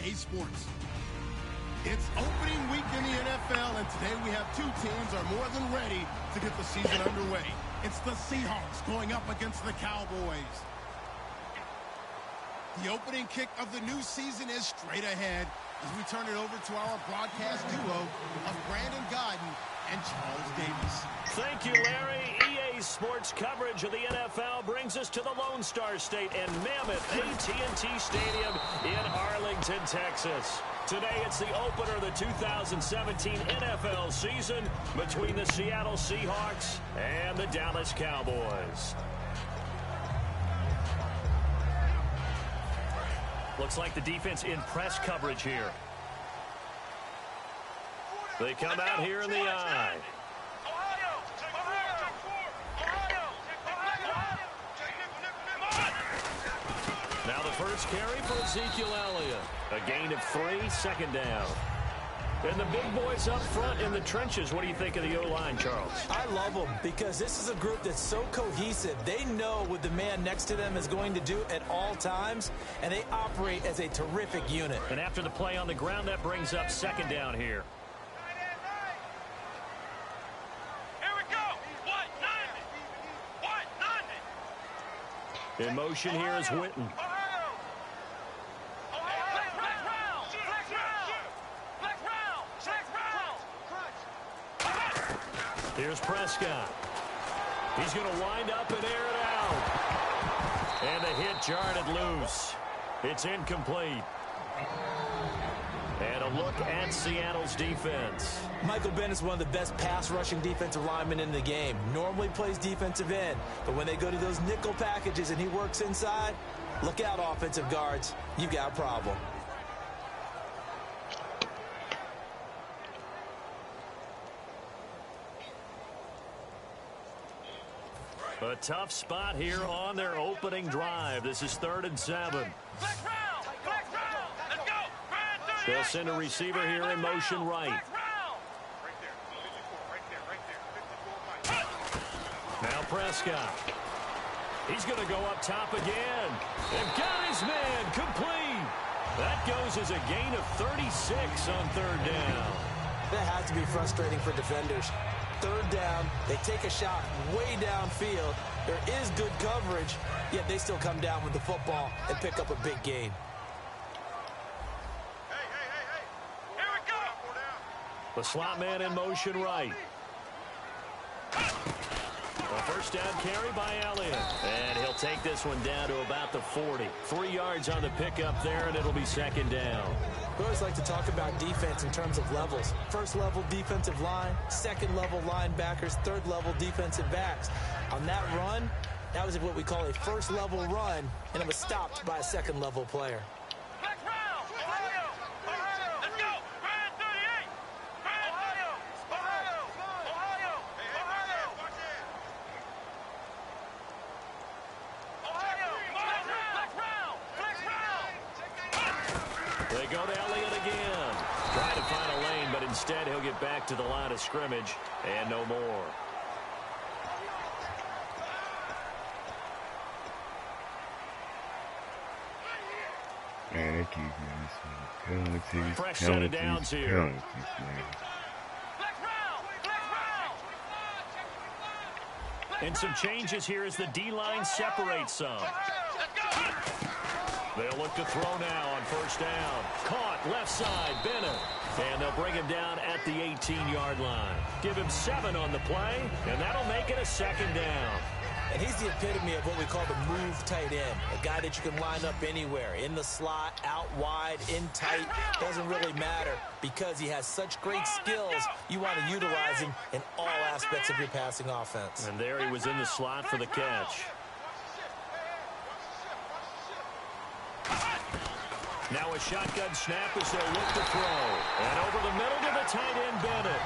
EA Sports. It's opening week in the NFL, and today we have two teams are more than ready to get the season underway. It's the Seahawks going up against the Cowboys. The opening kick of the new season is straight ahead as we turn it over to our broadcast duo of Brandon Godden and Charles Davis. Thank you, Larry. EA Sports coverage of the NFL brings us to the Lone Star State and mammoth AT&T Stadium in Arlington, Texas. Today, it's the opener of the 2017 NFL season between the Seattle Seahawks and the Dallas Cowboys. Looks like the defense in press coverage here. They come out here in the eye. Now the first carry for Ezekiel Elliott. A gain of 3, second down. And the big boys up front in the trenches. What do you think of the O-line, Charles? I love them because this is a group that's so cohesive. They know what the man next to them is going to do at all times, and they operate as a terrific unit. And after the play on the ground, that brings up second down here. In motion here is Witten. Here's Prescott. He's going to wind up and air it out. And the hit jarred it loose. It's incomplete. And a look at Seattle's defense. Michael Bennett is one of the best pass-rushing defensive linemen in the game. Normally plays defensive end, but when they go to those nickel packages and he works inside, look out, offensive guards. You've got a problem. A tough spot here on their opening drive. This is 3rd and 7. They'll send a receiver here in motion right. Now Prescott. He's going to go up top again. And got his man complete. That goes as a gain of 36 on 3rd down. That has to be frustrating for defenders. 3rd down, they take a shot way downfield. There is good coverage, yet they still come down with the football and pick up a big gain. The slot man in motion right. A first down carry by Elliott. And he'll take this one down to about the 40. 3 yards on the pickup there, and it'll be second down. We always like to talk about defense in terms of levels. First level defensive line, second level linebackers, third level defensive backs. On that run, that was what we call a first level run, and it was stopped by a second level player. They go to Elliott again. Trying to find a lane, but instead he'll get back to the line of scrimmage and no more. Man, they keep getting some penalties. Fresh set of downs here. Man. And some changes here as the D-line separates some. They'll look to throw now on first down. Caught left side, Bennett. And they'll bring him down at the 18-yard line. Give him 7 on the play, and that'll make it a second down. And he's the epitome of what we call the move tight end. A guy that you can line up anywhere. In the slot, out wide, in tight. Doesn't really matter because he has such great skills. You want to utilize him in all aspects of your passing offense. And there he was in the slot for the catch. Now a shotgun snap as they'll look to throw. And over the middle to the tight end, Bennett.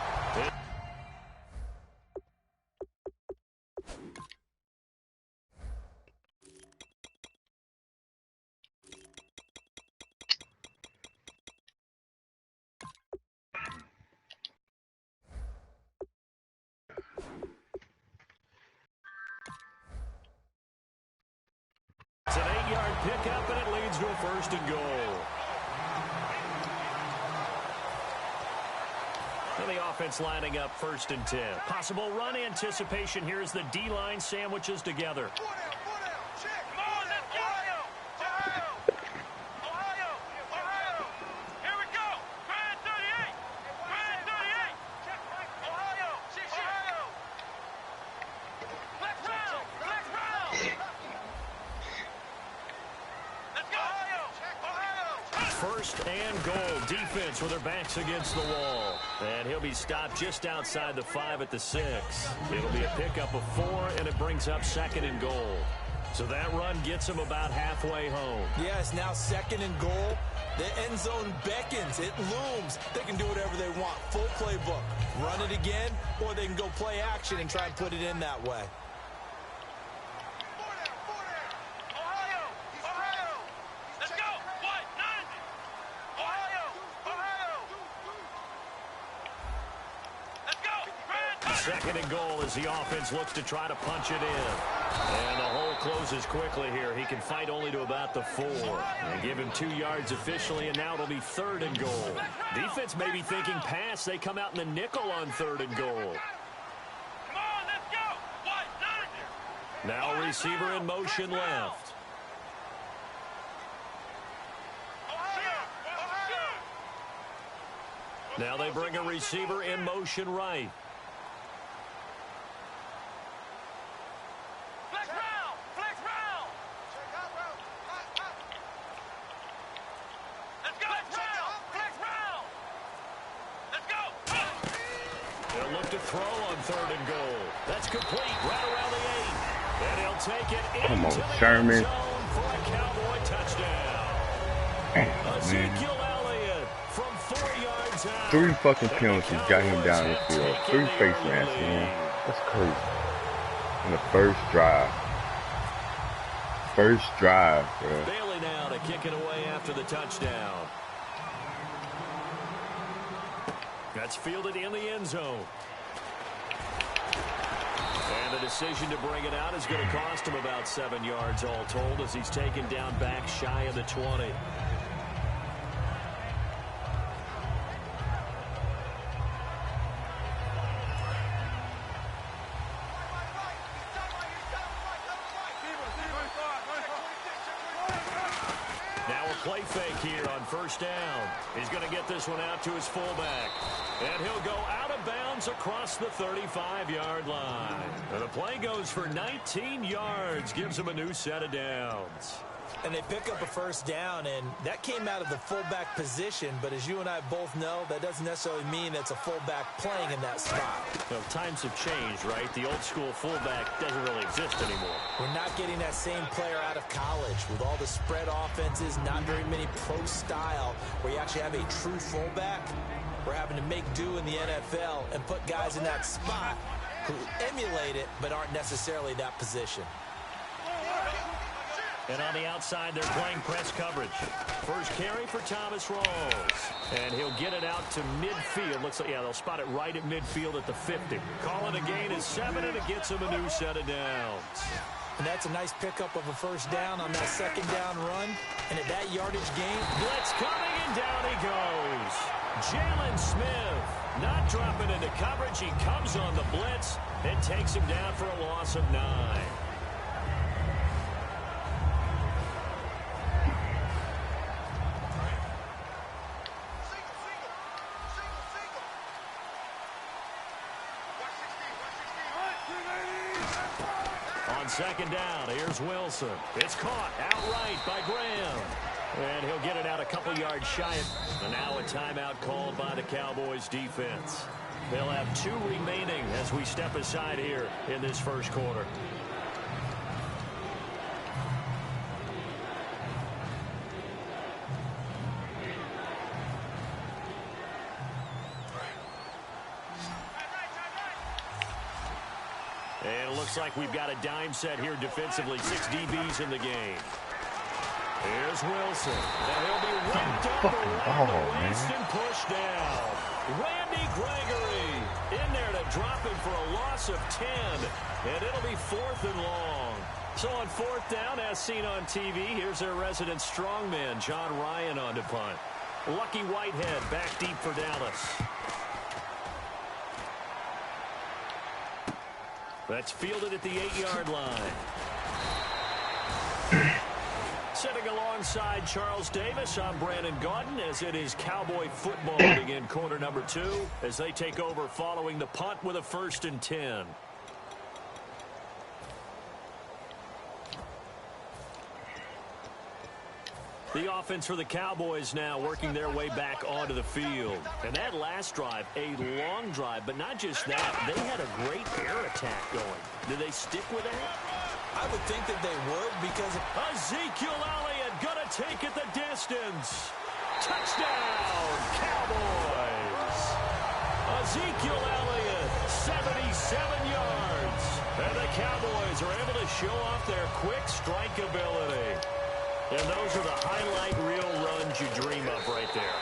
It's an 8-yard pickup, and it leads to a 1st and goal. And the offense lining up 1st and 10. Possible run anticipation here as the D-line sandwiches together. First and goal. Defense with their backs against the wall. And he'll be stopped just outside the 5 at the 6. It'll be a pickup of 4, and it brings up 2nd and goal. So that run gets him about halfway home. Yeah, it's now 2nd and goal. The end zone beckons. It looms. They can do whatever they want. Full playbook. Run it again, or they can go play action and try and put it in that way. Second and goal as the offense looks to try to punch it in. And the hole closes quickly here. He can fight only to about the 4. And give him 2 yards officially, and now it'll be 3rd and goal. Defense may be thinking pass. They come out in the nickel on 3rd and goal. Now receiver in motion left. Now they bring a receiver in motion right. They'll look to throw on 3rd and goal. That's complete right around the 8. And he'll take it into the Sherman. end zone for a Cowboy touchdown. Ezekiel Elliott from 4 yards out. 3 fucking penalties got him down the field. 3 face masks, man. That's crazy. In the first drive. First drive, bro. Bailey now to kick it away after the touchdown. That's fielded in the end zone. And the decision to bring it out is going to cost him about 7 yards all told as he's taken down back shy of the 20. Now a play fake here on 1st down. He's going to get this one out to his fullback. And he'll go out of bounds across the 35-yard line. And the play goes for 19 yards. Gives him a new set of downs. And they pick up a 1st down, and that came out of the fullback position. But as you and I both know, that doesn't necessarily mean it's a fullback playing in that spot. So times have changed, right? The old school fullback doesn't really exist anymore. We're not getting that same player out of college with all the spread offenses, not very many pro style where you actually have a true fullback. We're having to make do in the NFL and put guys in that spot who emulate it but aren't necessarily that position. And on the outside, they're playing press coverage. First carry for Thomas Rawls. And he'll get it out to midfield. Looks like, yeah, they'll spot it right at midfield at the 50. Calling a gain is 7, and it gets him a new set of downs. And that's a nice pickup of a 1st down on that 2nd down run. And at that yardage gain, blitz coming, and down he goes. Jalen Smith not dropping into coverage. He comes on the blitz and takes him down for a loss of 9. On 2nd down, here's Wilson. It's caught outright by Graham. And he'll get it out a couple yards shy. And now a timeout called by the Cowboys defense. They'll have 2 remaining as we step aside here in this 1st quarter. And it looks like we've got a dime set here defensively. 6 DBs in the game. Here's Wilson. And he'll be ripped up around the waist and pushed down. Randy Gregory in there to drop him for a loss of 10. And it'll be 4th and long. So on 4th down, as seen on TV, here's their resident strongman, John Ryan, on to punt. Lucky Whitehead back deep for Dallas. That's fielded at the 8-yard line. Sitting alongside Charles Davis, I'm Brandon Gaudin, as it is Cowboy football to begin quarter number 2 as they take over following the punt with a 1st and 10. The offense for the Cowboys now working their way back onto the field. And that last drive, a long drive, but not just that. They had a great air attack going. Did they stick with that? I would think that they would because Ezekiel Elliott gonna take it the distance. Touchdown, Cowboys. Ezekiel Elliott, 77 yards. And the Cowboys are able to show off their quick strike ability. And those are the highlight reel runs you dream of right there.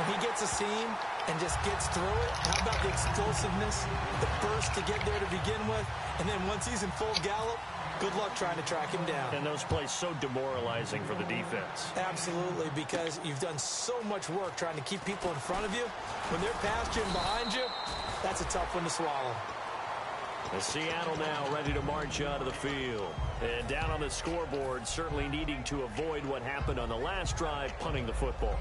When he gets a seam and just gets through it, how about the explosiveness, the burst to get there to begin with, and then once he's in full gallop, good luck trying to track him down. And those plays so demoralizing for the defense. Absolutely, because you've done so much work trying to keep people in front of you. When they're past you and behind you, that's a tough one to swallow. The Seattle now ready to march out of the field. And down on the scoreboard, certainly needing to avoid what happened on the last drive, punting the football.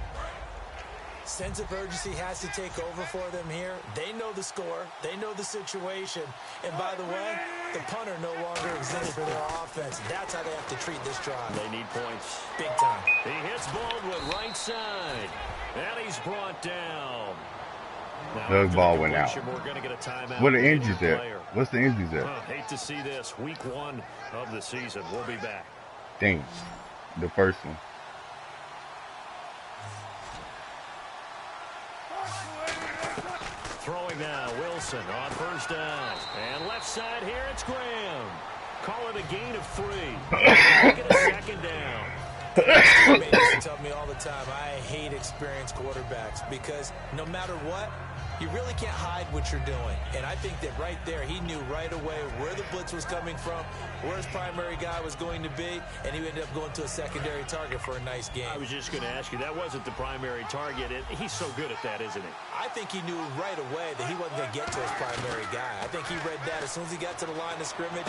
Sense of urgency has to take over for them here. They know the score. They know the situation. And by the way, the punter no longer exists for their offense. That's how they have to treat this drive. They need points. Big time. He hits Baldwin right side. And he's brought down. The ball went out. What the injuries at? What's the injuries at? Hate to see this. Week 1 of the season. We'll be back. Dang. The first one. Throwing now, Wilson on 1st down. And left side here, it's Graham. Call it a gain of 3. Make it a 2nd down. Teammates used to tell me all the time, I hate experienced quarterbacks because no matter what, you really can't hide what you're doing. And I think that right there, he knew right away where the blitz was coming from, where his primary guy was going to be, and he ended up going to a secondary target for a nice game. I was just going to ask you, that wasn't the primary target. He's so good at that, isn't he? I think he knew right away that he wasn't going to get to his primary guy. I think he read that as soon as he got to the line of scrimmage,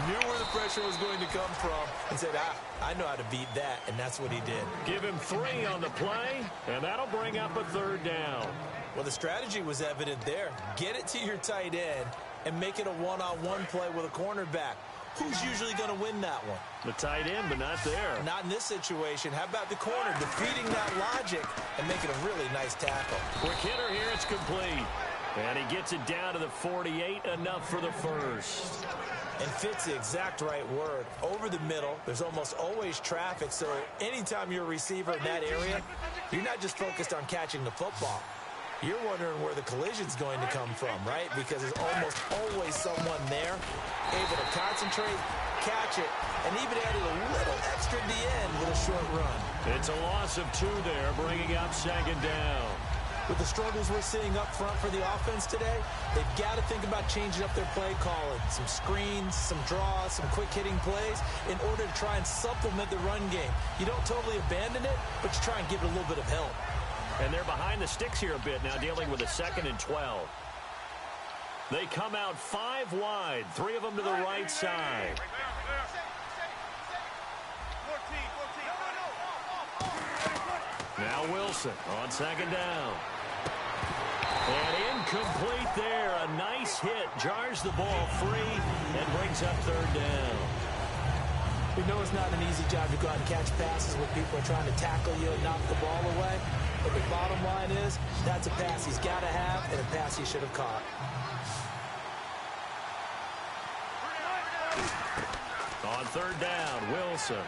knew where the pressure was going to come from, and said, I know how to beat that, and that's what he did. Give him 3 on the play, and that'll bring up a 3rd down. Well, the strategy was evident there. Get it to your tight end and make it a one-on-one play with a cornerback. Who's usually going to win that one? The tight end, but not there. Not in this situation. How about the corner defeating that logic and making a really nice tackle? Quick hitter here, it's complete. And he gets it down to the 48, enough for the 1st. And fits the exact right word. Over the middle, there's almost always traffic, so anytime you're a receiver in that area, you're not just focused on catching the football. You're wondering where the collision's going to come from, right? Because there's almost always someone there able to concentrate, catch it, and even added a little extra at the end with a short run. It's a loss of 2 there, bringing up 2nd down. With the struggles we're seeing up front for the offense today, they've got to think about changing up their play calling. Some screens, some draws, some quick-hitting plays in order to try and supplement the run game. You don't totally abandon it, but you try and give it a little bit of help. And they're behind the sticks here a bit now, dealing with a 2nd and 12. They come out 5 wide, 3 of them to the right side. Now Wilson on 2nd down. And incomplete there. A nice hit. Jars the ball free and brings up 3rd down. We know it's not an easy job to go out and catch passes when people are trying to tackle you and knock the ball away. But the bottom line is, that's a pass he's got to have and a pass he should have caught. On 3rd down, Wilson.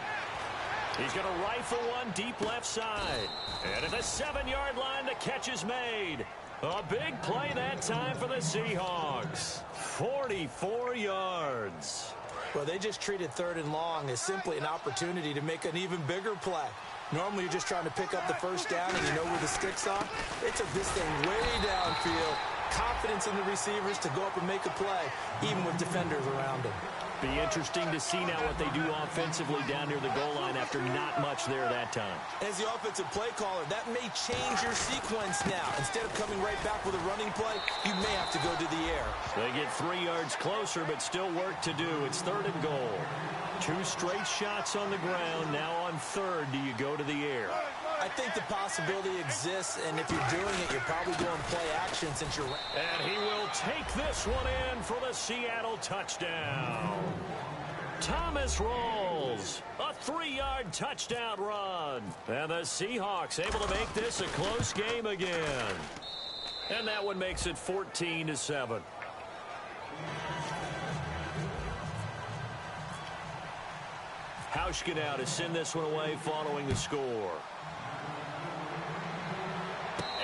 He's going to rifle one deep left side. And at the 7-yard line, the catch is made. A big play that time for the Seahawks. 44 yards. Well, they just treated 3rd and long as simply an opportunity to make an even bigger play. Normally, you're just trying to pick up the 1st down and you know where the sticks are. They took this thing way downfield, confidence in the receivers to go up and make a play, even with defenders around them. Be interesting to see now what they do offensively down near the goal line after not much there that time. As the offensive play caller, that may change your sequence now. Instead of coming right back with a running play, you may have to go to the air. They get 3 yards closer, but still work to do. It's 3rd and goal. 2 straight shots on the ground. Now on 3rd, do you go to the air? I think the possibility exists, and if you're doing it, you're probably going play action since you're... And he will take this one in for the Seattle touchdown. Thomas rolls. A 3-yard touchdown run. And the Seahawks able to make this a close game again. And that one makes it 14-7. Hauschka now to send this one away following the score.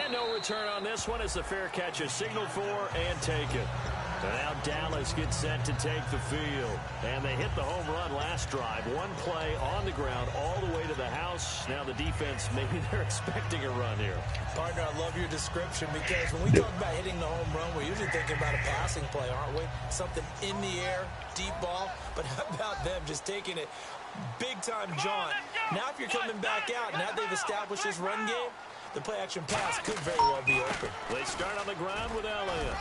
And no return on this one as the fair catch is signaled for and taken. And now Dallas gets set to take the field. And they hit the home run last drive. 1 play on the ground all the way to the house. Now the defense, maybe they're expecting a run here. Partner, I love your description because when we talk about hitting the home run, we're usually thinking about a passing play, aren't we? Something in the air, deep ball. But how about them just taking it big-time jaunt? Now if you're coming back out, now they've established this run game, the play-action pass could very well be open. They start on the ground with Elliott.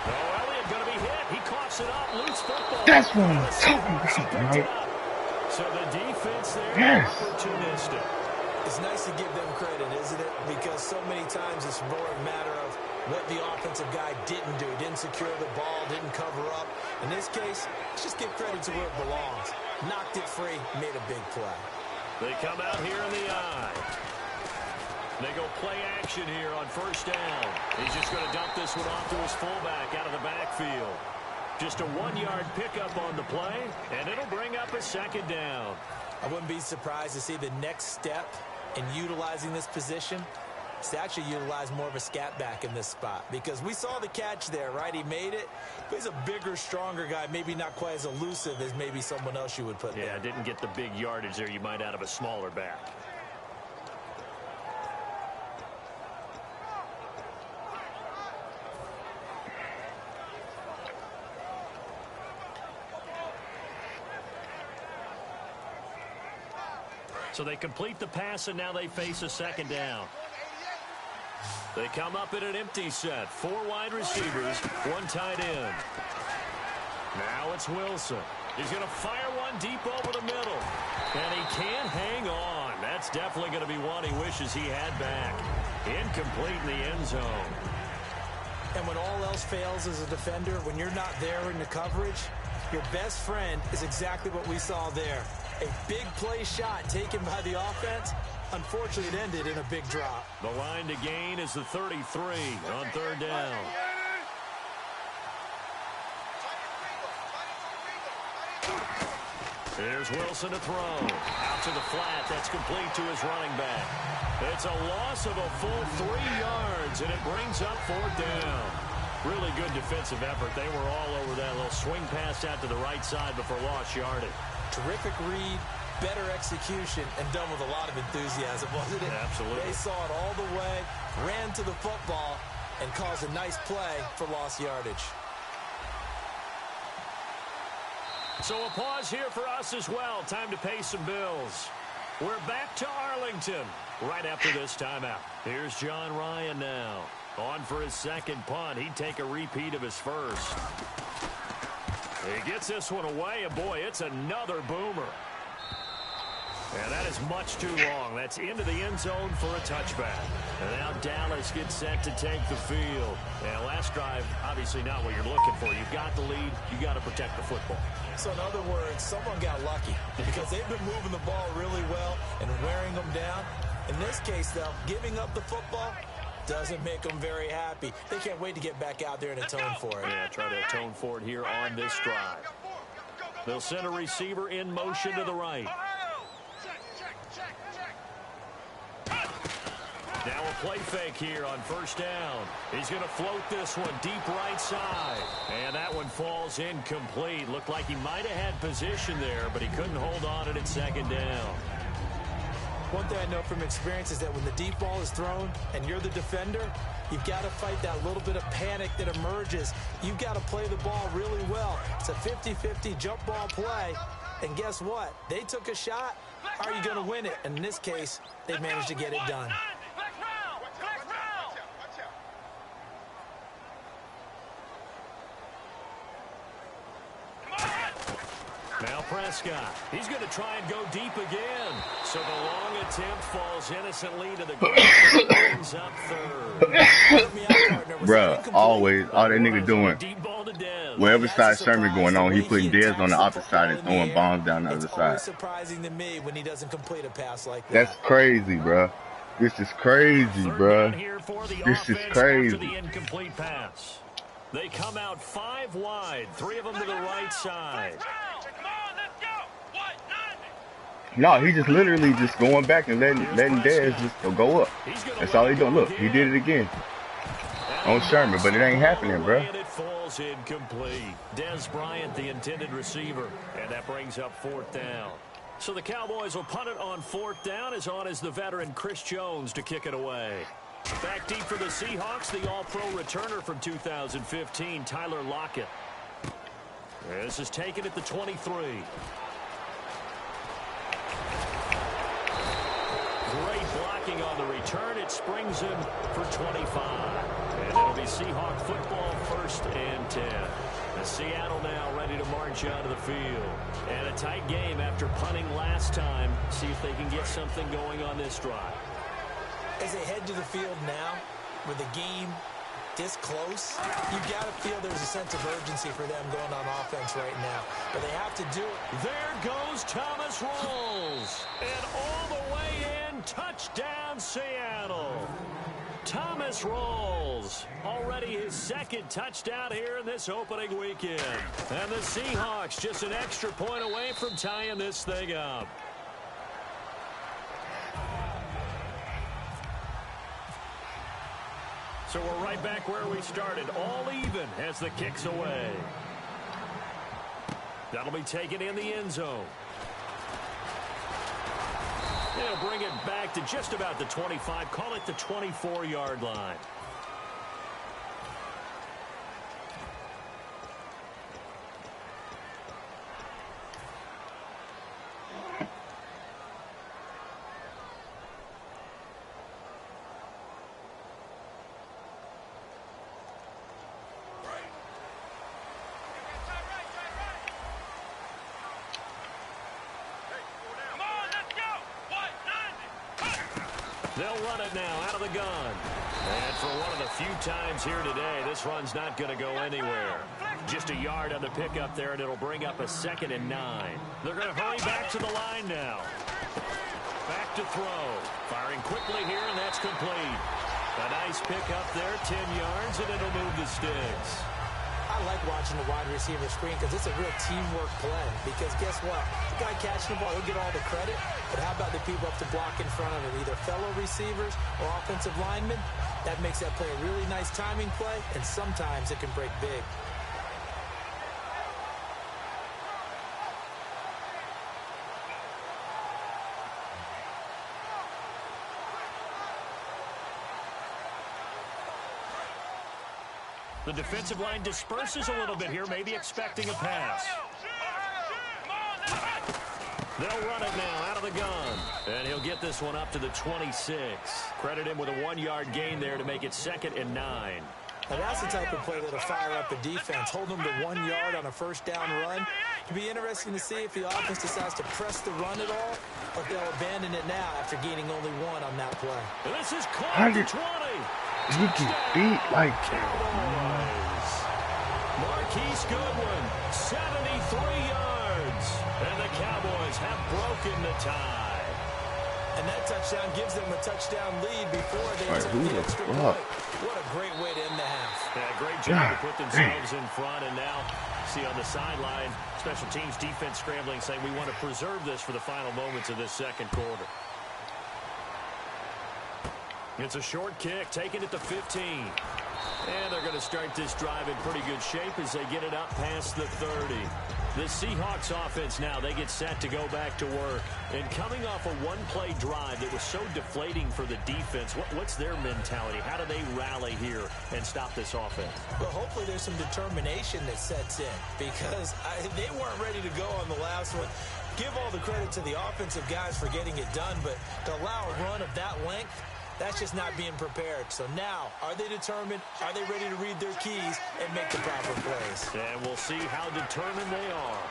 Oh, Elliott going to be hit. He coughs it up. Loose football. That's what I'm talking about, right? So the defense there, opportunistic. It's nice to give them credit, isn't it? Because so many times it's more a matter of what the offensive guy didn't do. Didn't secure the ball, didn't cover up. In this case, let's just give credit to where it belongs. Knocked it free, made a big play. They come out here in the eye. They go play action here on 1st down. He's just going to dump this one off to his fullback out of the backfield. Just a 1-yard pickup on the play, and it'll bring up a 2nd down. I wouldn't be surprised to see the next step in utilizing this position is to actually utilize more of a scat back in this spot. Because we saw the catch there, right? He made it. But he's a bigger, stronger guy, maybe not quite as elusive as maybe someone else you would put there. Yeah, didn't get the big yardage there you might out of a smaller back. So they complete the pass, and now they face a 2nd down. They come up in an empty set. 4 wide receivers, 1 tight end. Now it's Wilson. He's going to fire one deep over the middle. And he can't hang on. That's definitely going to be one he wishes he had back. Incomplete in the end zone. And when all else fails as a defender, when you're not there in the coverage, your best friend is exactly what we saw there. A big play shot taken by the offense. Unfortunately, it ended in a big drop. The line to gain is the 33 on 3rd down. Here's Wilson to throw. Out to the flat. That's complete to his running back. It's a loss of a full 3 yards, and it brings up 4th down. Really good defensive effort. They were all over that little swing pass out to the right side before lost yardage. Terrific read, better execution, and done with a lot of enthusiasm, wasn't it? Absolutely. They saw it all the way, ran to the football, and caused a nice play for lost yardage. So a pause here for us as well. Time to pay some bills. We're back to Arlington right after this timeout. Here's John Ryan now. On for his 2nd punt. He'd take a repeat of his first. He gets this one away, and boy, it's another boomer. And that is much too long. That's into the end zone for a touchback. And now Dallas gets set to take the field. And last drive, obviously not what you're looking for. You've got the lead. You got to protect the football. So in other words, someone got lucky because they've been moving the ball really well and wearing them down. In this case, though, giving up the football doesn't make them very happy. They can't wait to get back out there and atone for it. Yeah, try to atone for it here on this drive. They'll send a receiver in motion to the right. Now a play fake here on 1st down. He's going to float this one deep right side. And that one falls incomplete. Looked like he might have had position there, but he couldn't hold on it at 2nd down. One thing I know from experience is that when the deep ball is thrown and you're the defender, you've got to fight that little bit of panic that emerges. You've got to play the ball really well. It's a 50-50 jump ball play. And guess what? They took a shot. Are you going to win it? And in this case, they managed to get it done. Now Prescott, he's going to try and go deep again. So the long attempt falls innocently to the ground. Brings up third. Bruh, always, all that nigga doing, wherever side Sherman going on, he putting Dez on the opposite side and throwing bombs down the other side. It's surprising to me when he doesn't complete a pass like that. That's crazy, bruh. This is crazy, bruh. This is crazy. The incomplete pass. They come out 5 wide, 3 of them to the right side. No, he just literally just going back and letting Dez just go up. That's all he doing. Look, he did it again on Sherman, but it ain't happening, bro. And it falls incomplete. Dez Bryant, the intended receiver, and that brings up 4th down. So the Cowboys will punt it on 4th down. As on is the veteran Chris Jones to kick it away. Back deep for the Seahawks, the All-Pro returner from 2015, Tyler Lockett. This is taken at the 23. Great blocking on the return. It springs him for 25. And it'll be Seahawk football 1st and 10. And Seattle now ready to march out of the field. And a tight game after punting last time. See if they can get something going on this drive. As they head to the field now, with the game this close, you've got to feel there's a sense of urgency for them going on offense right now. But they have to do it. There goes Thomas Rolls. And all the way in, touchdown Seattle. Thomas Rolls, already his 2nd touchdown here in this opening weekend. And the Seahawks just an extra point away from tying this thing up. So we're right back where we started, all even as the kick's away. That'll be taken in the end zone. They'll bring it back to just about the 25, call it the 24-yard line. They'll run it now out of the gun. And for one of the few times here today, this run's not going to go anywhere. Just a yard on the pickup there, and it'll bring up a 2nd and 9. They're going to hurry back to the line now. Back to throw. Firing quickly here, and that's complete. A nice pickup there, 10 yards, and it'll move the sticks. I like watching the wide receiver screen because it's a real teamwork play. Because guess what? The guy catching the ball, he'll get all the credit. But how about the people up to block in front of him? Either fellow receivers or offensive linemen. That makes that play a really nice timing play, and sometimes it can break big. The defensive line disperses a little bit here, maybe expecting a pass. They'll run it now out of the gun. And he'll get this one up to the 26. Credit him with a 1-yard gain there to make it 2nd and 9. Now that's the type of play that'll fire up a defense. Hold them to 1 yard on a 1st down run. It'll be interesting to see if the offense decides to press the run at all, or if they'll abandon it now after gaining only 1 on that play. And this is caught to 20. You get beat like Cowboys. Marquise Goodwin, 73 yards. And the Cowboys have broken the tie. And that touchdown gives them a touchdown lead before they took the extra point. What a great way to end the half. Yeah, great job to put themselves in front. And now, see on the sideline, special teams defense scrambling, saying we want to preserve this for the final moments of this 2nd quarter. It's a short kick, taken at the 15. And they're going to start this drive in pretty good shape as they get it up past the 30. The Seahawks offense now, they get set to go back to work. And coming off a one-play drive that was so deflating for the defense, what's their mentality? How do they rally here and stop this offense? Well, hopefully there's some determination that sets in because they weren't ready to go on the last one. Give all the credit to the offensive guys for getting it done, but to allow a run of that length, that's just not being prepared. So now, are they determined? Are they ready to read their keys and make the proper plays? And we'll see how determined they are.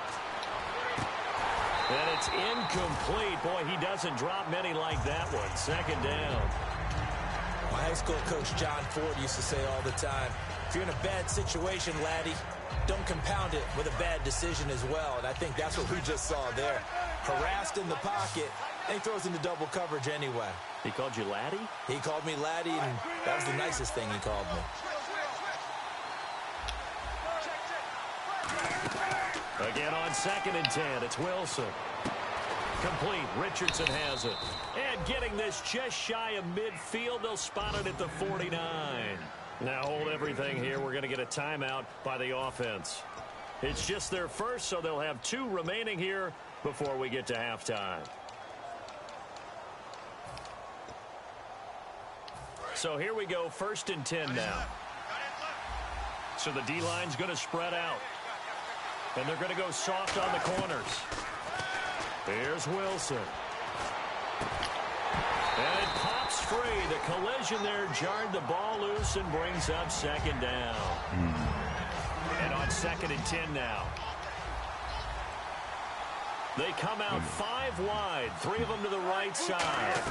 And it's incomplete. Boy, he doesn't drop many like that one. Second down. My high school coach, John Ford, used to say all the time, if you're in a bad situation, laddie, don't compound it with a bad decision as well. And I think that's what we just saw there. Harassed in the pocket, and he throws into double coverage anyway. He called you laddie? He called me laddie, and that was the nicest thing he called me. Again on 2nd and 10, it's Wilson. Complete. Richardson has it. And getting this just shy of midfield, they'll spot it at the 49. Now hold everything here. We're going to get a timeout by the offense. It's just their first, so they'll have 2 remaining here before we get to halftime. So here we go, 1st and 10 now. So the D-line's going to spread out. And they're going to go soft on the corners. Here's Wilson. And it pops free. The collision there jarred the ball loose and brings up 2nd down. And on 2nd and 10 now. They come out 5 wide. 3 of them to the right side.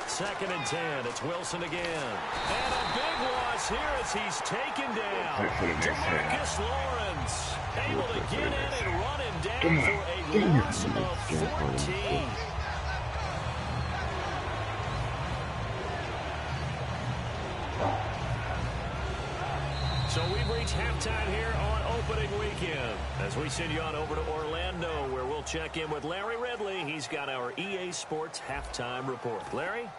2nd and 10. It's Wilson again. And a big loss here as he's taken down. DeMarcus Lawrence able to get in and run him down for a loss of 14. So we've reached halftime here on opening weekend as we send you on over to Orlando where we'll check in with Larry Ridley. He's got our EA Sports halftime report. Larry?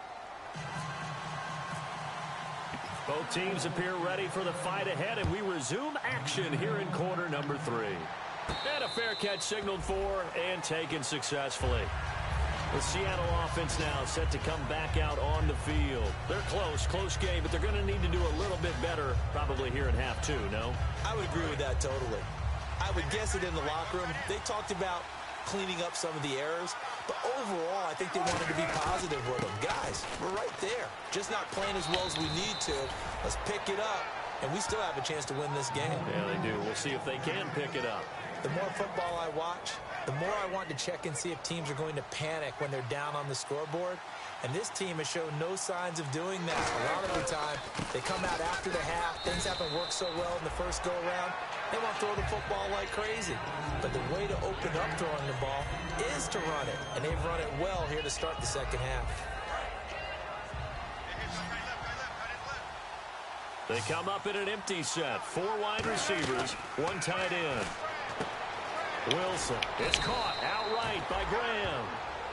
Both teams appear ready for the fight ahead, and we resume action here in quarter number 3. And a fair catch signaled for and taken successfully. The Seattle offense now set to come back out on the field. They're close game, but they're going to need to do a little bit better probably here in half 2, no? I would agree with that totally. I would guess it in the locker room. They talked about cleaning up some of the errors, but overall, I think they wanted to be positive with them. Guys, we're right there. Just not playing as well as we need to. Let's pick it up, and we still have a chance to win this game. Yeah, they do. We'll see if they can pick it up. The more football I watch, the more I want to check and see if teams are going to panic when they're down on the scoreboard. And this team has shown no signs of doing that. A lot of the time, they come out after the half. Things haven't worked so well in the first go-around. They want to throw the football like crazy. But the way to open up throwing the ball is to run it. And they've run it well here to start the second half. They come up in an empty set. 4 wide receivers, 1 tight end. Wilson is caught outright by Graham.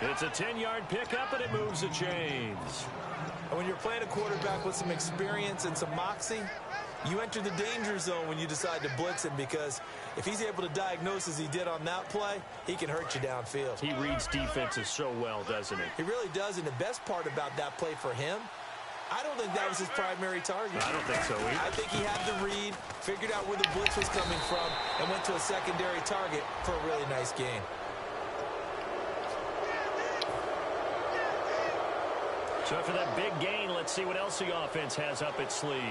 It's a 10-yard pickup, and it moves the chains. And when you're playing a quarterback with some experience and some moxie, you enter the danger zone when you decide to blitz him, because if he's able to diagnose as he did on that play, he can hurt you downfield. He reads defenses so well, doesn't he? He really does, and the best part about that play for him, I don't think that was his primary target. I don't think so either. I think he had the read, figured out where the blitz was coming from, and went to a secondary target for a really nice game. So after that big gain, let's see what else the offense has up its sleeve.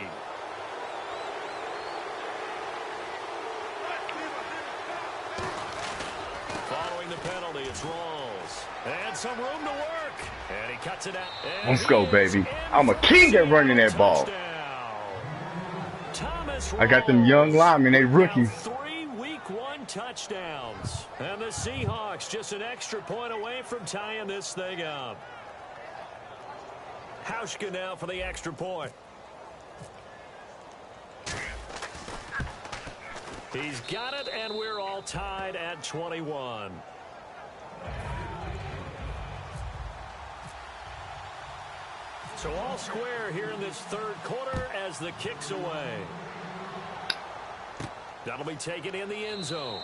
Following the penalty, it's Rawls. And some room to work. And he cuts it out. And let's go, baby. I'm a king at running that ball. I got them young linemen, they rookies. 3 week 1 touchdowns. And the Seahawks just an extra point away from tying this thing up. Hauschka now for the extra point. He's got it, and we're all tied at 21. So all square here in this third quarter as the kick's away. That'll be taken in the end zone.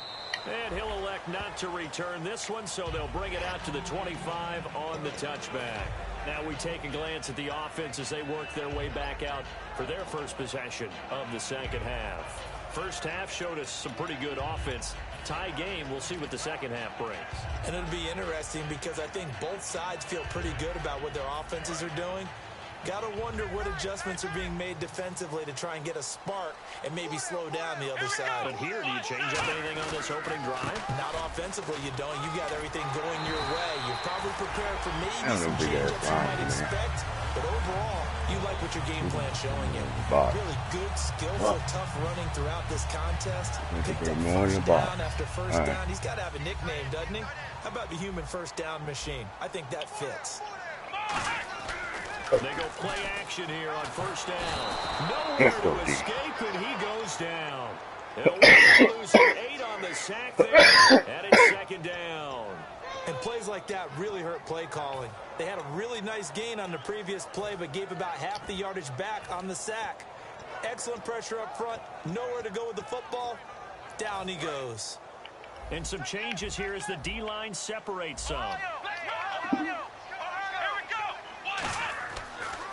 And he'll elect not to return this one, so they'll bring it out to the 25 on the touchback. Now we take a glance at the offense as they work their way back out for their first possession of the second half. First half showed us some pretty good offense. Tie game, we'll see what the second half brings. And it'll be interesting because I think both sides feel pretty good about what their offenses are doing. Gotta wonder what adjustments are being made defensively to try and get a spark and maybe slow down the other side. But here, do you change up anything on this opening drive? Not offensively, you don't. You got everything going your way. You're probably prepared for maybe some change-ups you might expect. But overall, you like what your game plan's showing you. Really good, skillful, tough running throughout this contest. Picked up first down after first down. He's got to have a nickname, doesn't he? How about the human first down machine? I think that fits. They go play action here on first down. Nowhere to escape, and he goes down. They'll lose 8 on the sack there, and it's second down. And plays like that really hurt play calling. They had a really nice gain on the previous play, but gave about half the yardage back on the sack. Excellent pressure up front. Nowhere to go with the football. Down he goes. And some changes here as the D-line separates some.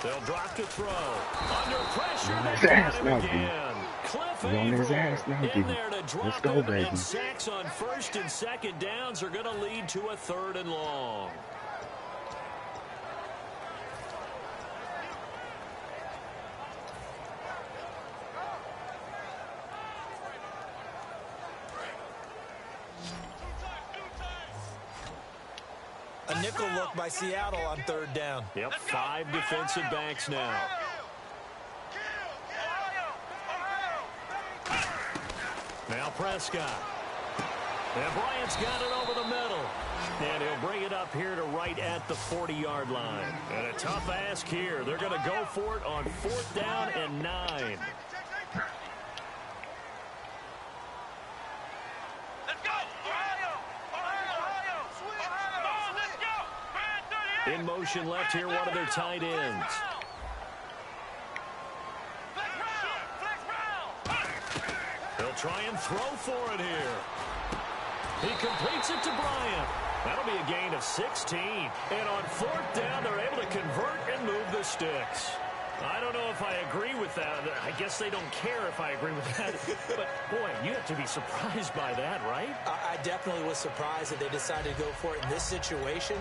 They'll drop to throw. Under pressure, they got him again. Cliff Avery in there to drop it, and sacks on first and second downs are going to lead to a 3rd and long. A nickel look by Seattle on 3rd down. Yep, 5 defensive backs now. Now Prescott. And Bryant's got it over the middle. And he'll bring it up here to right at the 40-yard line. And a tough ask here. They're going to go for it on 4th down and 9. In motion left here, one of their tight ends. They'll try and throw for it here. He completes it to Bryant. That'll be a gain of 16. And on 4th down, they're able to convert and move the sticks. I don't know if I agree with that. I guess they don't care if I agree with that. But, boy, you have to be surprised by that, right? I definitely was surprised that they decided to go for it in this situation.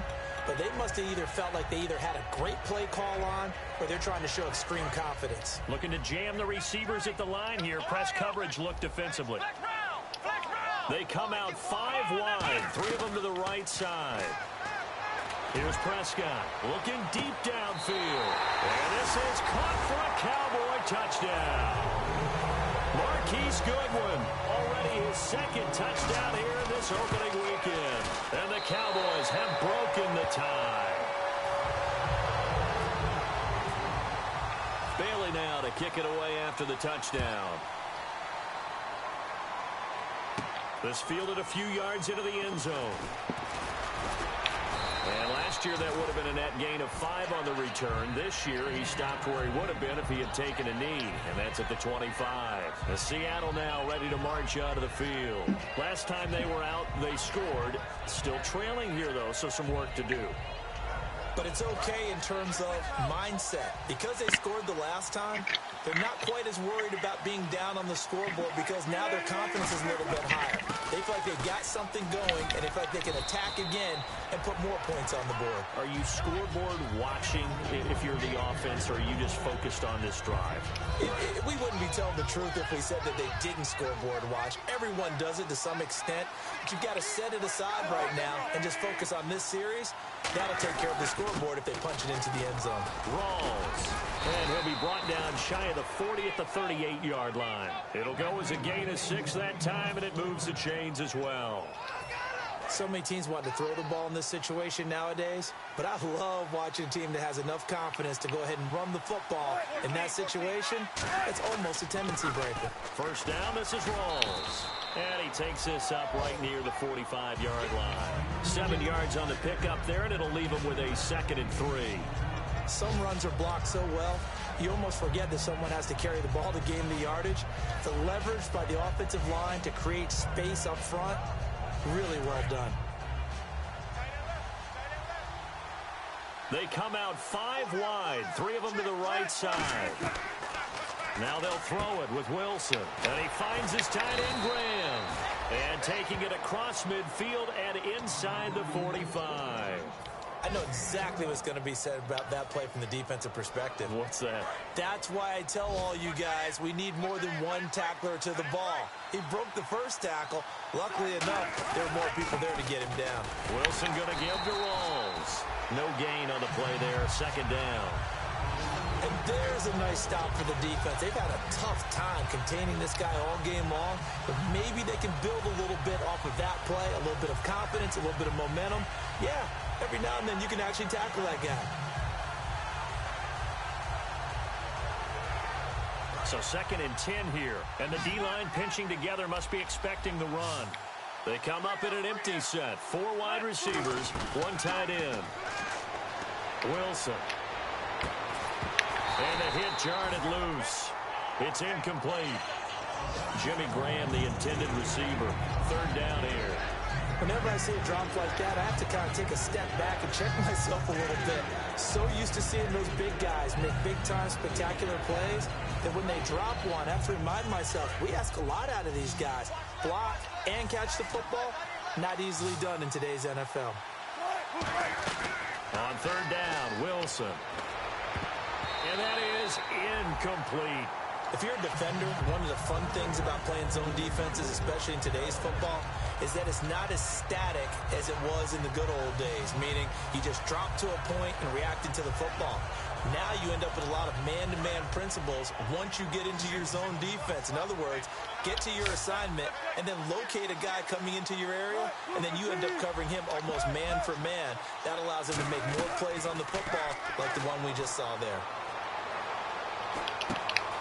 But they must have either felt like they either had a great play call on or they're trying to show extreme confidence. Looking to jam the receivers at the line here. Press coverage look defensively. They come out 5 wide, 3 of them to the right side. Here's Prescott looking deep downfield. And this is caught for a Cowboy touchdown. Marquise Goodwin, already his 2nd touchdown here in this opening weekend. And the Cowboys have broken the tie. Bailey now to kick it away after the touchdown. This fielded a few yards into the end zone. And last year that would have been a net gain of 5 on the return. This year he stopped where he would have been if he had taken a knee. And that's at the 25. The Seattle now ready to march out of the field. Last time they were out, they scored. Still trailing here, though, so some work to do. But it's okay in terms of mindset. Because they scored the last time, they're not quite as worried about being down on the scoreboard because now their confidence is a little bit higher. They feel like they've got something going, and they feel like they can attack again and put more points on the board. Are you scoreboard watching if you're the offense, or are you just focused on this drive? We wouldn't be telling the truth if we said that they didn't scoreboard watch. Everyone does it to some extent, but you've got to set it aside right now and just focus on this series. That'll take care of the scoreboard if they punch it into the end zone. Rawls. And he'll be brought down shy of the 40 at the 38-yard line. It'll go as a gain of 6 that time, and it moves the chains as well. So many teams want to throw the ball in this situation nowadays, but I love watching a team that has enough confidence to go ahead and run the football. In that situation, it's almost a tendency breaker. First down, this is Rawls. And he takes this up right near the 45-yard line. 7 yards on the pickup there, and it'll leave him with a 2nd and 3. Some runs are blocked so well, you almost forget that someone has to carry the ball to gain the yardage. The leverage by the offensive line to create space up front, really well done. They come out 5 wide, 3 of them to the right side. Now they'll throw it with Wilson. And he finds his tight end, Graham. And taking it across midfield and inside the 45. I know exactly what's going to be said about that play from the defensive perspective. What's that? That's why I tell all you guys we need more than one tackler to the ball. He broke the first tackle. Luckily enough, there were more people there to get him down. Wilson going to give to Rawls. No gain on the play there. 2nd down. And there's a nice stop for the defense. They've had a tough time containing this guy all game long, but maybe they can build a little bit off of that play, a little bit of confidence, a little bit of momentum. Yeah, every now and then you can actually tackle that guy. So 2nd and 10 here, and the D-line pinching together must be expecting the run. They come up in an empty set. 4 wide receivers, 1 tight end. Wilson. And the hit jarred it loose. It's incomplete. Jimmy Graham, the intended receiver. 3rd down here. Whenever I see a drop like that, I have to kind of take a step back and check myself a little bit. So used to seeing those big guys make big-time spectacular plays that when they drop one, I have to remind myself, we ask a lot out of these guys. Block and catch the football, not easily done in today's NFL. On 3rd down, Wilson. And that is incomplete. If you're a defender, one of the fun things about playing zone defenses, especially in today's football, is that it's not as static as it was in the good old days, meaning you just drop to a point and reacted to the football. Now you end up with a lot of man-to-man principles once you get into your zone defense. In other words, get to your assignment and then locate a guy coming into your area, and then you end up covering him almost man for man. That allows him to make more plays on the football like the one we just saw there.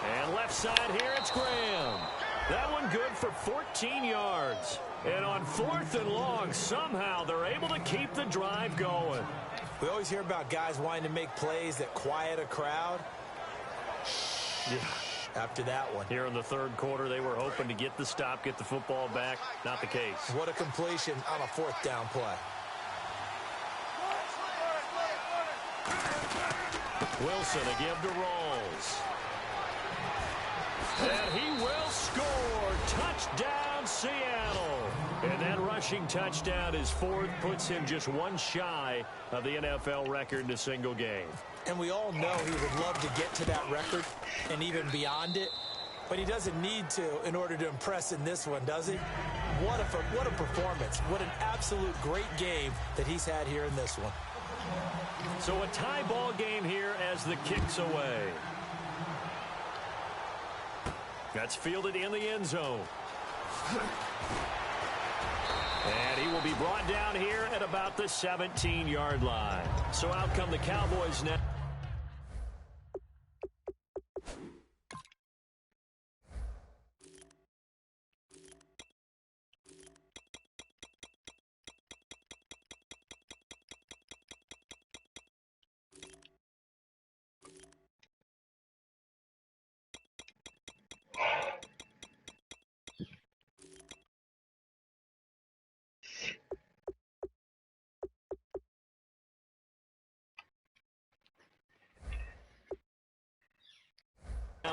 And left side here, it's Graham. That one good for 14 yards. And on 4th and long, somehow they're able to keep the drive going. We always hear about guys wanting to make plays that quiet a crowd. Yeah. After that one. Here in the 3rd quarter, they were hoping to get the stop, get the football back. Not the case. What a completion on a 4th down play. Wilson, a give to Rawls. And he will score. Touchdown, Seattle. And that rushing touchdown is 4th, puts him just 1 shy of the NFL record in a single game. And we all know he would love to get to that record and even beyond it, but he doesn't need to in order to impress in this one, does he? What a performance. What an absolute great game that he's had here in this one. So a tie ball game here as the kick's away. That's fielded in the end zone. And he will be brought down here at about the 17-yard line. So out come the Cowboys now.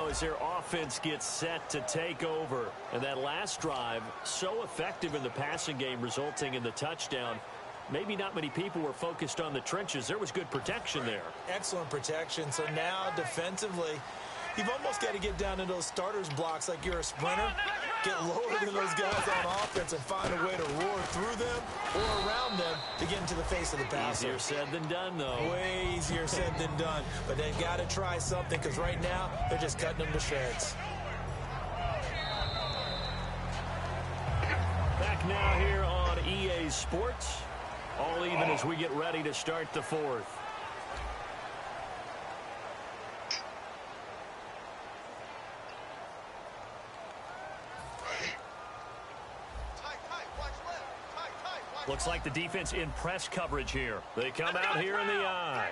As their offense gets set to take over. And that last drive, so effective in the passing game, resulting in the touchdown. Maybe not many people were focused on the trenches. There was good protection there. Excellent protection. So now defensively, you've almost got to get down to those starters blocks like you're a sprinter. Get lower than those guys on offense and find a way to roar through them or around them to get into the face of the passer. Easier said than done, though. Way easier said than done. But they've got to try something because right now they're just cutting them to shreds. Back now here on EA Sports. All even as we get ready to start the 4th. Looks like the defense in press coverage here. They come out here in the eye.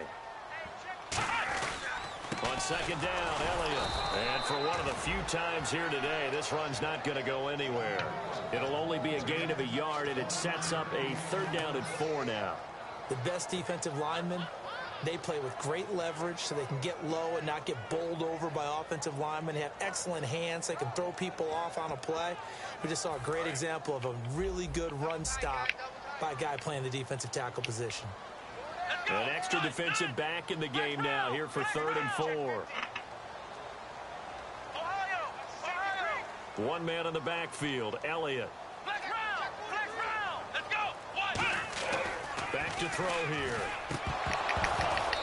On On second down, Elliott. And for one of the few times here today, this run's not going to go anywhere. It'll only be a gain of a yard, and it sets up a 3rd down and 4 now. The best defensive linemen, they play with great leverage so they can get low and not get bowled over by offensive linemen. They have excellent hands. They can throw people off on a play. We just saw a great example of a really good run stop by a guy playing the defensive tackle position. An extra defensive back in the game now here for 3rd and 4. One man on the backfield, Elliott. Back to throw here.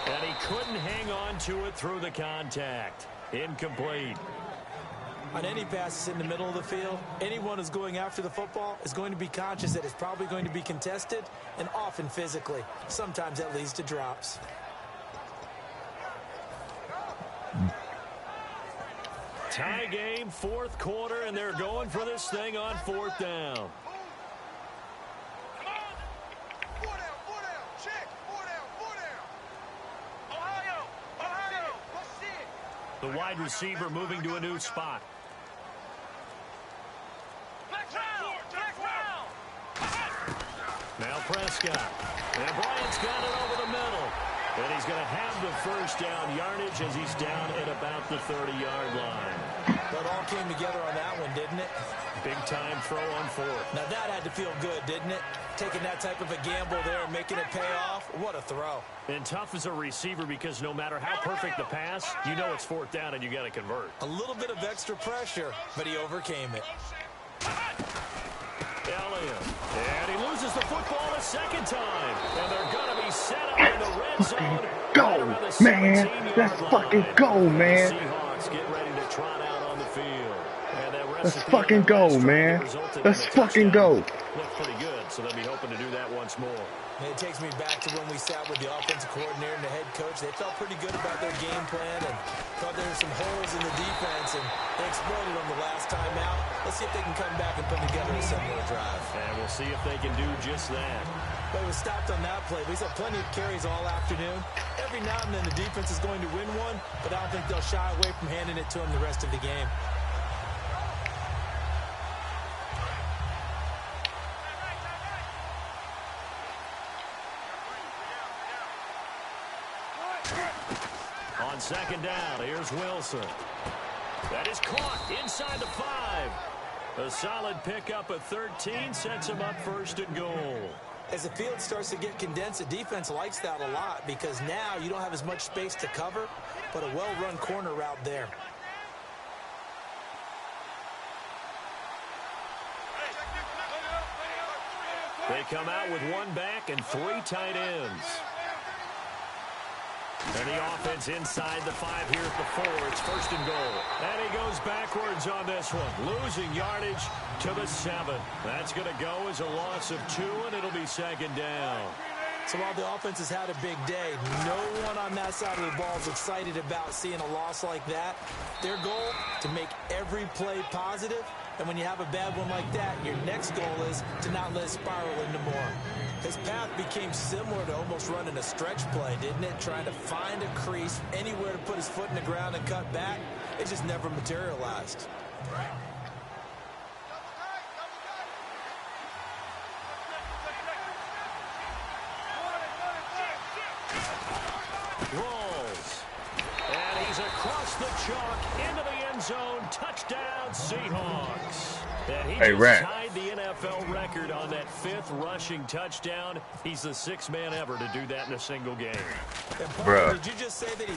And he couldn't hang on to it through the contact. Incomplete. On any passes in the middle of the field, anyone who's going after the football is going to be conscious that it's probably going to be contested, and often physically. Sometimes that leads to drops. Tie game, 4th quarter, and they're going for this thing on 4th down. The wide receiver moving to a new spot. Now Prescott. And Bryant's got it over the middle. And he's going to have the 1st down yardage as he's down at about the 30-yard line. But all came together on that one, didn't it? Big-time throw on 4th. Now that had to feel good, didn't it? Taking that type of a gamble there and making it pay off. What a throw. And tough as a receiver because no matter how perfect the pass, you know it's 4th down and you got to convert. A little bit of extra pressure, but he overcame it. Elliott. And he loses the football a 2nd time. And they're going to be set up in the red zone. Go, man. Let's fucking go, man. Seahawks get ready to trot out on the field. And that Let's fucking go, man. Let's fucking go. Looked pretty good, so they'll be hoping to do that once more. And it takes me back to when we sat with the offensive coordinator and the head coach. They felt pretty good about their game plan and thought there were some holes in the defense, and they exploited them the last time out. Let's see if they can come back and put together a similar drive. And we'll see if they can do just that. But it was stopped on that play. We saw plenty of carries all afternoon. Every now and then the defense is going to win one, but I don't think they'll shy away from handing it to them the rest of the game. On 2nd down, here's Wilson. That is caught inside the 5. A solid pickup at 13 sets him up 1st and goal. As the field starts to get condensed, the defense likes that a lot because now you don't have as much space to cover, but a well-run corner route there. They come out with 1 back and 3 tight ends. And the offense inside the 5 here at the 4. It's 1st and goal. And he goes backwards on this one. Losing yardage to the 7. That's going to go as a loss of 2, and it'll be 2nd down. So while the offense has had a big day, no one on that side of the ball is excited about seeing a loss like that. Their goal, to make every play positive. And when you have a bad one like that, your next goal is to not let it spiral into more. His path became similar to almost running a stretch play, didn't it? Trying to find a crease, anywhere to put his foot in the ground and cut back. It just never materialized. Rolls. And he's across the chalk into the end zone. Touchdown, Seahawks. And he just tied the NFL record on that 5th rushing touchdown. He's the 6th man ever to do that in a single game. Bruh,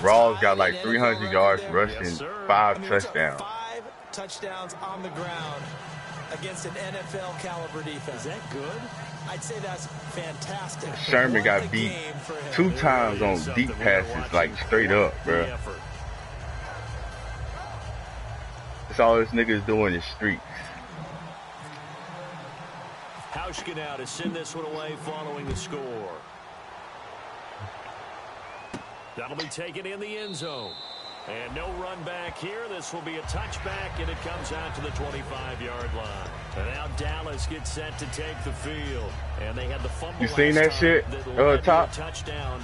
Rawls got like 300 yards rushing, yes, 5 touchdowns. 5 touchdowns on the ground against an NFL caliber defense. Is that good? I'd say that's fantastic. Sherman got beat 2 times on deep passes, like straight up, bruh. That's all this nigga's doing is streaks. Hauschka now to send this one away following the score. That'll be taken in the end zone. And no run back here. This will be a touchback, and it comes out to the 25-yard line. And now Dallas gets set to take the field. And they had the fumble. You seen that shit, Top? Touchdown.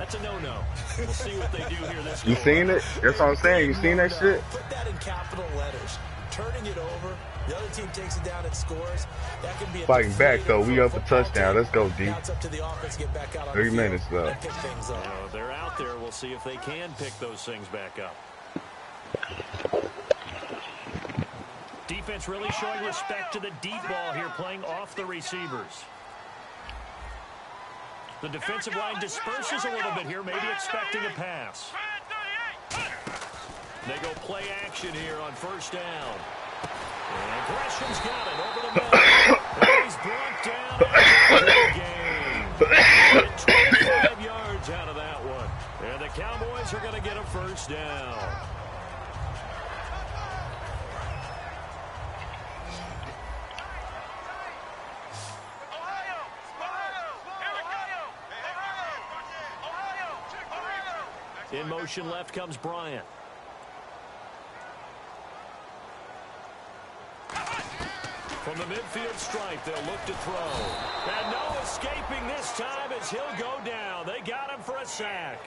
That's a no-no. We'll see what they do here this You seen it? That's what I'm saying. You seen that shit? Put that in capital letters. Turning it over. The other team takes it down and scores. That can be a Fighting back, though. We up a touchdown. Let's go, D. Now it's up to the offense to get back out on 3 the field minutes, though. and pick things up. They're out there. We'll see if they can pick those things back up. Defense really showing respect to the deep ball here, playing off the receivers. The defensive line disperses a little bit here, maybe expecting a pass. They go play action here on first down. And Gresham's got it over the middle. And he's brought down after the game. And 25 yards out of that one. And the Cowboys are going to get a first down. In motion left comes Bryant. From the midfield stripe, they'll look to throw. And no escaping this time as he'll go down. They got him for a sack.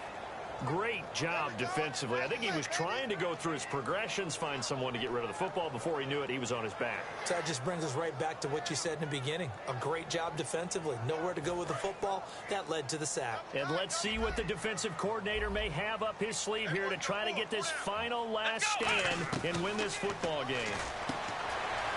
Great job defensively. I think he was trying to go through his progressions, find someone to get rid of the football. Before he knew it, he was on his back. So that just brings us right back to what you said in the beginning. A great job defensively. Nowhere to go with the football. That led to the sack. And let's see what the defensive coordinator may have up his sleeve here to try to get this final last stand and win this football game.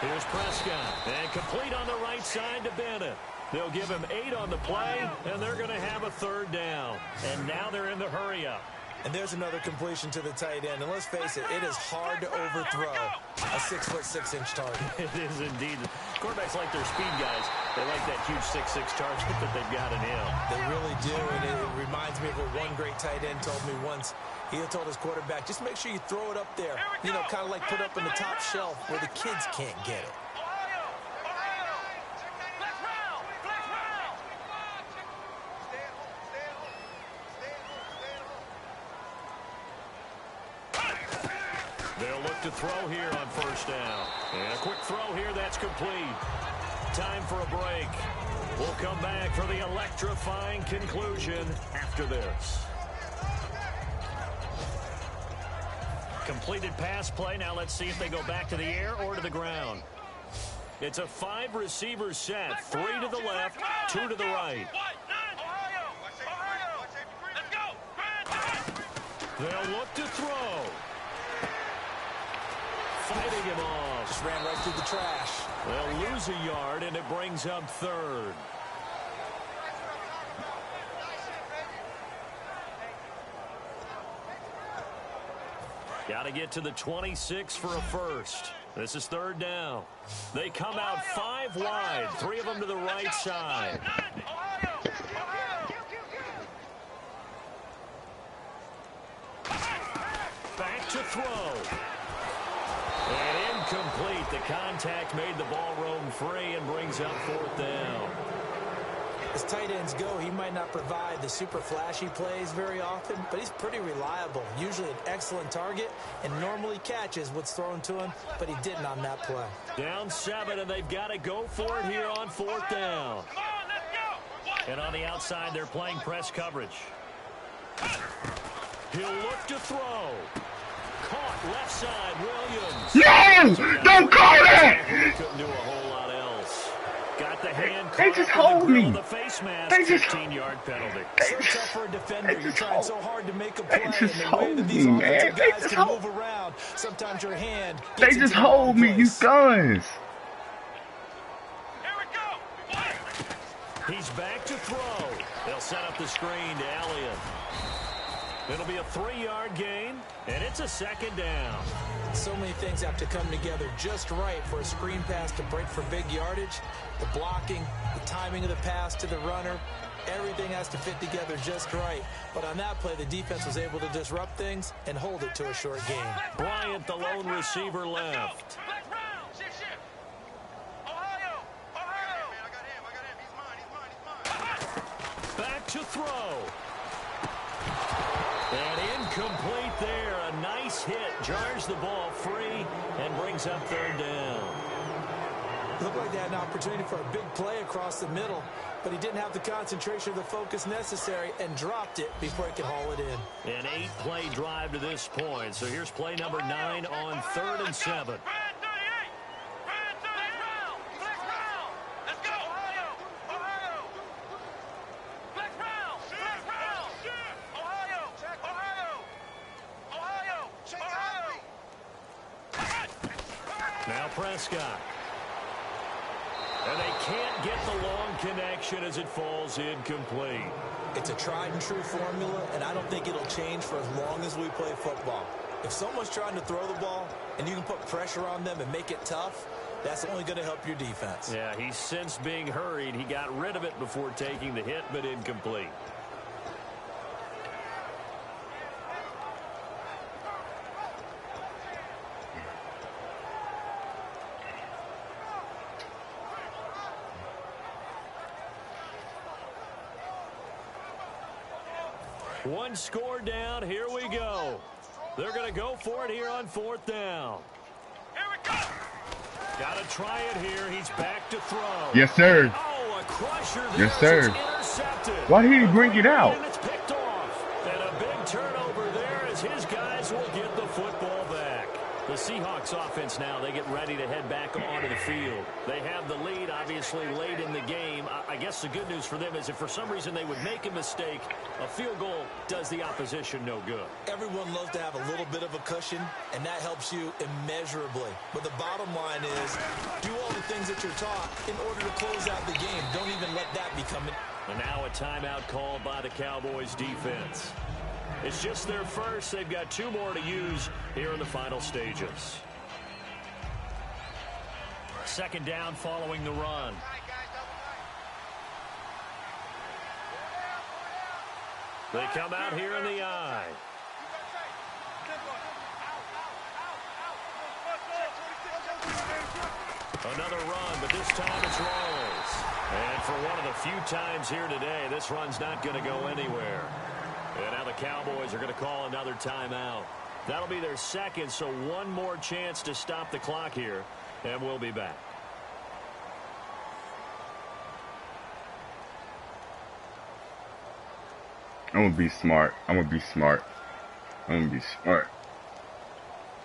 Here's Prescott. And complete on the right side to Bennett. They'll give him 8 on the play, and they're going to have a third down. And now they're in the hurry-up. And there's another completion to the tight end. And let's face it, it is hard to overthrow a 6'6" target. It is indeed. Quarterbacks like their speed guys. They like that huge 6'6" target that they've got in him. They really do, and it reminds me of what one great tight end told me once. He told his quarterback, just make sure you throw it up there. You know, kind of like put up in the top shelf where the kids can't get it. They'll look to throw here on first down. And a quick throw here, that's complete. Time for a break. We'll come back for the electrifying conclusion after this. Completed pass play. Now let's see if they go back to the air or to the ground. It's a 5-receiver set. 3 to the left, 2 to the right. They'll look to throw. Fighting him off. Just ran right through the trash. They'll lose a yard, and it brings up third. Got to get to the 26 for a first. This is third down. They come out 5 wide, 3 of them to the right side. Back to throw. And incomplete. The contact made the ball roam free and brings up 4th down. As tight ends go, he might not provide the super flashy plays very often, but he's pretty reliable. Usually an excellent target and normally catches what's thrown to him, but he didn't on that play. Down 7, and they've got to go for it here on 4th down. And on the outside, they're playing press coverage. He'll look to throw. Caught left side, Williams. No! Don't call that! Couldn't do a whole lot else. Got the hand. They just hold me. The face mask. They just 15-yard penalty. So tough for a defender. You're trying so hard to make a play. They just and the way hold that these me, man. offensive They guys just can hold. move around. Sometimes your hand They gets just into the wrong hold me, you place. guns. He's back to throw. They'll set up the screen to Elliott. It'll be a 3-yard gain, and it's a 2nd down. So many things have to come together just right for a screen pass to break for big yardage. The blocking, the timing of the pass to the runner, everything has to fit together just right. But on that play, the defense was able to disrupt things and hold it to a short gain. Bryant, the lone receiver, left. Back to throw. And incomplete there. A nice hit. Jars the ball free and brings up 3rd down. It looked like they had an opportunity for a big play across the middle, but he didn't have the concentration or the focus necessary and dropped it before he could haul it in. An 8-play drive to this point. So here's play number 9 on 3rd and 7. Now Prescott. And they can't get the long connection as it falls incomplete. It's a tried and true formula, and I don't think it'll change for as long as we play football. If someone's trying to throw the ball and you can put pressure on them and make it tough, that's only going to help your defense. Yeah, he sensed being hurried. He got rid of it before taking the hit, but incomplete. One score down. Here we go. They're going to go for it here on 4th down. Here we go. Got to try it here. He's back to throw. Yes, sir. Oh, a crusher. Yes, sir. Intercepted. Why did he bring it out? And it's picked off. And a big turnover there as his guys will get the football back. The Seahawks offense now, they get ready to head back onto the field. They have the lead, obviously, late in the game. I guess the good news for them is if for some reason they would make a mistake, a field goal does the opposition no good. Everyone loves to have a little bit of a cushion, and that helps you immeasurably. But the bottom line is, do all the things that you're taught in order to close out the game. Don't even let that become it. And now a timeout called by the Cowboys defense. It's just their first. They've got 2 more to use here in the final stages. 2nd down following the run. They come out here in the eye. Another run, but this time it's Rawls. And for one of the few times here today, this run's not going to go anywhere. And now the Cowboys are going to call another timeout. That'll be their 2nd, so one more chance to stop the clock here, and we'll be back. I'm going to be smart. I'm going to be smart. I'm going to be smart.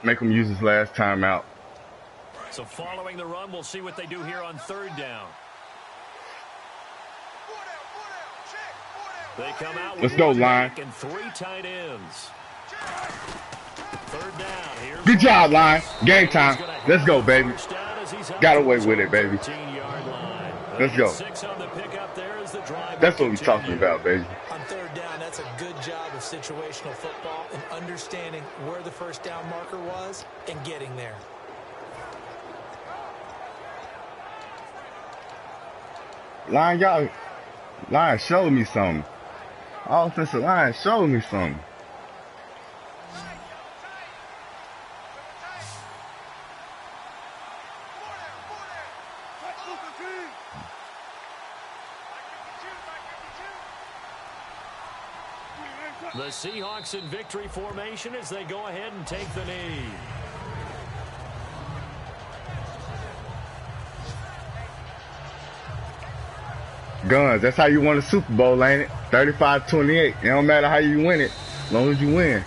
Make him use his last timeout. So following the run, we'll see what they do here on 3rd down. They come out with Let's go, line. And 3 tight ends. 3rd down. Here's Good job, line. Game time. Let's go, baby. Got away with it, baby. Let's go. 6 on the pickup there as the drive. That's what we're talking about, baby. On 3rd down, that's a good job of situational football and understanding where the first down marker was and getting there. Line showed me something. Offensive line showed me something. The Seahawks in victory formation as they go ahead and take the knee. Guns, that's how you win a Super Bowl, ain't it? 35-28. It don't matter how you win it, as long as you win.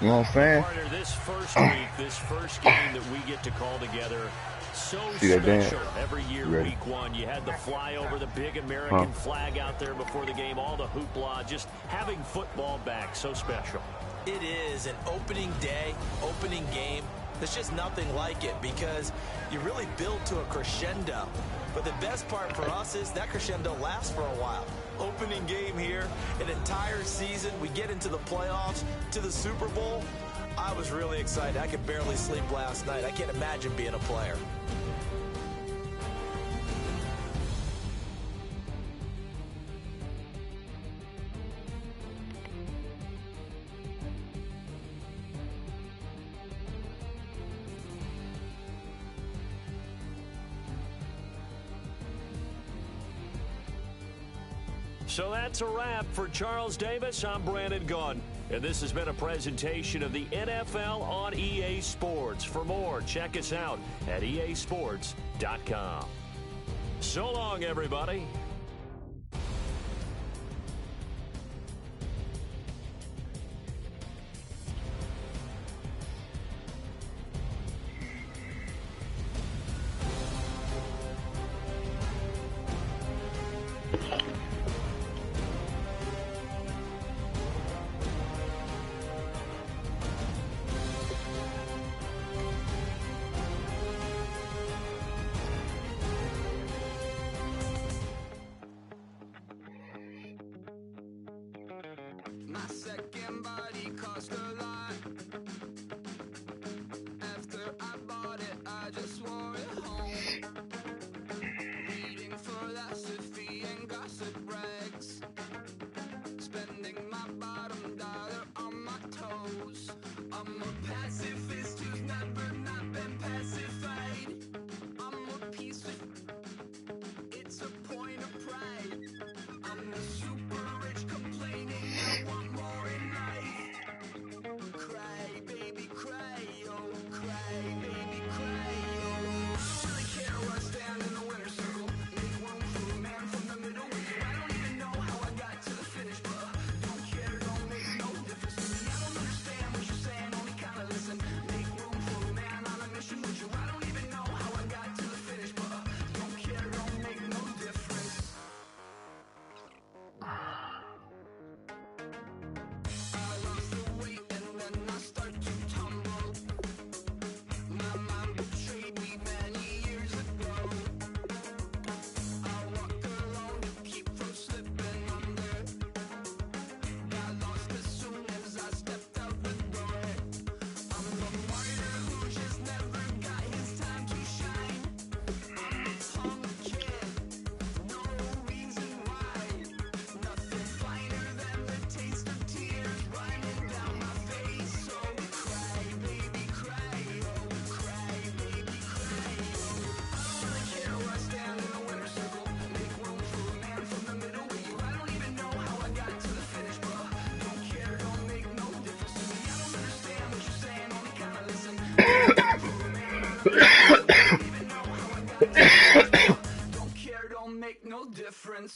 You know what I'm saying? Carter, this first week, this first game that we get to call together, so See that special. dance? Every year, Ready? week 1, you had the flyover, the big American flag out there before the game, all the hoopla, just having football back, so special. It is an opening day, opening game. There's just nothing like it because you really build to a crescendo. But the best part for us is that crescendo lasts for a while. Opening game here, an entire season. We get into the playoffs, to the Super Bowl. I was really excited. I could barely sleep last night. I can't imagine being a player. So that's a wrap for Charles Davis. I'm Brandon Gaudin. And this has been a presentation of the NFL on EA Sports. For more, check us out at easports.com. So long, everybody. My second body cost a lot. After I bought it, I just wore it home. Reading philosophy and gossip rags. Spending my bottom dollar on my toes. I'm a pacifist who's never not been pacified. I'm a piece of... It's a point of pride. I'm the super rich complaining I want more in life. Cry, baby, cry, oh, cry, baby, cry, oh. I don't really care where I stand in the winner's circle. Make room for a man from the middle. I don't even know how I got to the finish, but don't care, don't make no difference to me. I don't understand what you're saying, only kinda listen. Make room for a man on a mission with you. I don't even know how I got to the finish, but don't care, don't make no difference. I lost the weight and then I start to tumble. My mom betrayed me many years ago. I walk alone to keep from slipping under. Got lost as soon as I stepped out the door. I'm the martyr who just never got his time to shine. I'm a punk kid, no reason why. Nothing finer than the taste of tears running down my face. So cry, baby, cry, oh, cry, baby, cry, oh. I don't really care where I stand in the winner's circle. Make room for a man from the middle with you. I don't even know how I got to the finish, but don't care, don't make no difference to me. I don't understand what you're saying, only kinda listen. I don't even know how I got to the finish, but don't care, don't make no difference.